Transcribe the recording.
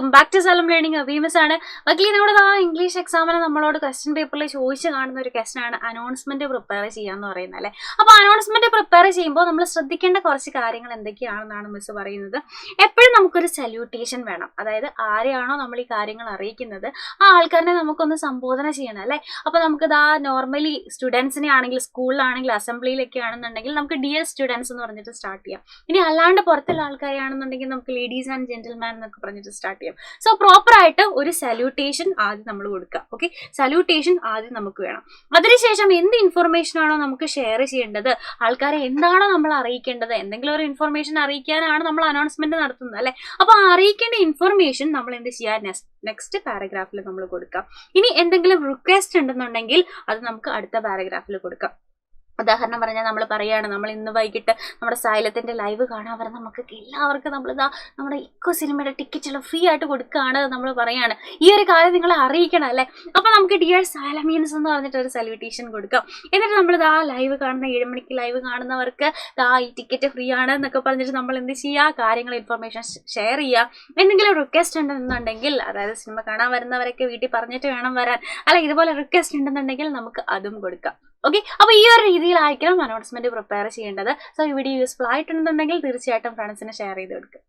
Welcome back to സലം learning. അബീമസ് ആണ്. മക്കളി നമ്മുടെ ആ ഇംഗ്ലീഷ് എക്സാമിന് നമ്മളോട് ക്വസ്റ്റ്യൻ പേപ്പറിൽ ചോദിച്ചു കാണുന്ന ഒരു ക്വസ്റ്റൻ ആണ് അനൗൺസ്മെന്റ് പ്രിപ്പയർ ചെയ്യാന്ന് പറയുന്നത് അല്ലേ. അപ്പോൾ അനൗൺസ്മെന്റ് പ്രിപ്പയർ ചെയ്യുമ്പോൾ നമ്മൾ ശ്രദ്ധിക്കേണ്ട കുറച്ച് കാര്യങ്ങൾ എന്തൊക്കെയാണെന്നാണ് മിസ് പറയുന്നത്. എപ്പോഴും നമുക്കൊരു സല്യൂട്ടേഷൻ വേണം. അതായത് ആരെയാണോ നമ്മൾ ഈ കാര്യങ്ങൾ അറിയിക്കുന്നത് ആ ആൾക്കാരെ നമുക്കൊന്ന് സംബോധന ചെയ്യണം അല്ലേ. അപ്പോൾ നമുക്കിത് ആ നോർമലി സ്റ്റുഡൻസിനെ ആണെങ്കിൽ സ്കൂളിലാണെങ്കിൽ അസംബ്ലിയിലൊക്കെ ആണെന്നുണ്ടെങ്കിൽ നമുക്ക് ഡിയർ സ്റ്റുഡൻസ് എന്ന് പറഞ്ഞിട്ട് സ്റ്റാർട്ട് ചെയ്യാം. ഇനി അല്ലാണ്ട് പുറത്തുള്ള ആൾക്കാരാണെന്നുണ്ടെങ്കിൽ നമുക്ക് ലേഡീസ് ആൻഡ് ജെന്റിൽമാൻ എന്നൊക്കെ പറഞ്ഞിട്ട് സ്റ്റാർട്ട് ചെയ്യാം. സോ പ്രോപ്പർ ആയിട്ട് ഒരു സല്യൂട്ടേഷൻ ആദ്യം നമ്മൾ കൊടുക്കുക. ഓക്കെ, സല്യൂട്ടേഷൻ ആദ്യം നമുക്ക് വേണം. അതിനുശേഷം എന്ത് ഇൻഫർമേഷൻ ആണോ നമുക്ക് ഷെയർ ചെയ്യേണ്ടത്, ആൾക്കാരെ എന്താണോ നമ്മൾ അറിയിക്കേണ്ടത്, എന്തെങ്കിലും ഒരു ഇൻഫർമേഷൻ അറിയിക്കാനാണ് നമ്മൾ അനൗൺസ്മെന്റ് നടത്തുന്നത് അല്ലെ. അപ്പൊ അറിയിക്കേണ്ട ഇൻഫർമേഷൻ നമ്മൾ എന്ത് ചെയ്യുക, നെക്സ്റ്റ് പാരഗ്രാഫിൽ നമ്മൾ കൊടുക്കാം. ഇനി എന്തെങ്കിലും റിക്വസ്റ്റ് ഉണ്ടെന്നുണ്ടെങ്കിൽ അത് നമുക്ക് അടുത്ത പാരഗ്രാഫിൽ കൊടുക്കാം. ഉദാഹരണം പറഞ്ഞാൽ നമ്മൾ പറയാണ്, നമ്മൾ ഇന്ന് വൈകിട്ട് നമ്മുടെ സൈലത്തിന്റെ ലൈവ് കാണാൻ വരുന്ന നമുക്ക് എല്ലാവർക്കും നമ്മളിതാ നമ്മുടെ ഇക്കോ സിനിമയുടെ ടിക്കറ്റുകൾ ഫ്രീ ആയിട്ട് കൊടുക്കുകയാണ് നമ്മൾ പറയാണ്. ഈ ഒരു കാര്യം നിങ്ങളെ അറിയിക്കണം അല്ലേ. അപ്പൊ നമുക്ക് ഡിയർ സൈലമീൻസ് എന്ന് പറഞ്ഞിട്ട് ഒരു സല്യൂട്ടേഷൻ കൊടുക്കാം. എന്നിട്ട് നമ്മളിതാ ലൈവ് കാണുന്ന 7 മണിക്ക് ലൈവ് കാണുന്നവർക്ക് ഈ ടിക്കറ്റ് ഫ്രീ ആണ് എന്നൊക്കെ പറഞ്ഞിട്ട് നമ്മൾ എന്ത് ചെയ്യുക, കാര്യങ്ങൾ ഇൻഫർമേഷൻ ഷെയർ ചെയ്യുക. എന്തെങ്കിലും റിക്വസ്റ്റ് ഉണ്ടെന്നുണ്ടെങ്കിൽ, അതായത് സിനിമ കാണാൻ വരുന്നവരൊക്കെ വീട്ടിൽ പറഞ്ഞിട്ട് വേണം വരാൻ അല്ല, ഇതുപോലെ റിക്വസ്റ്റ് ഉണ്ടെന്നുണ്ടെങ്കിൽ നമുക്ക് അതും കൊടുക്കാം. ഓക്കെ, അപ്പോൾ ഈ ഒരു രീതിയിലായിരിക്കണം അനൗൺസ്മെന്റ് പ്രിപ്പയർ ചെയ്യേണ്ടത്. സോ ഈ വീഡിയോ യൂസ്ഫുൾ ആയിട്ടുണ്ടെന്നുണ്ടെങ്കിൽ തീർച്ചയായിട്ടും ഫ്രണ്ട്സിന് ഷെയർ ചെയ്ത് കൊടുക്കുക.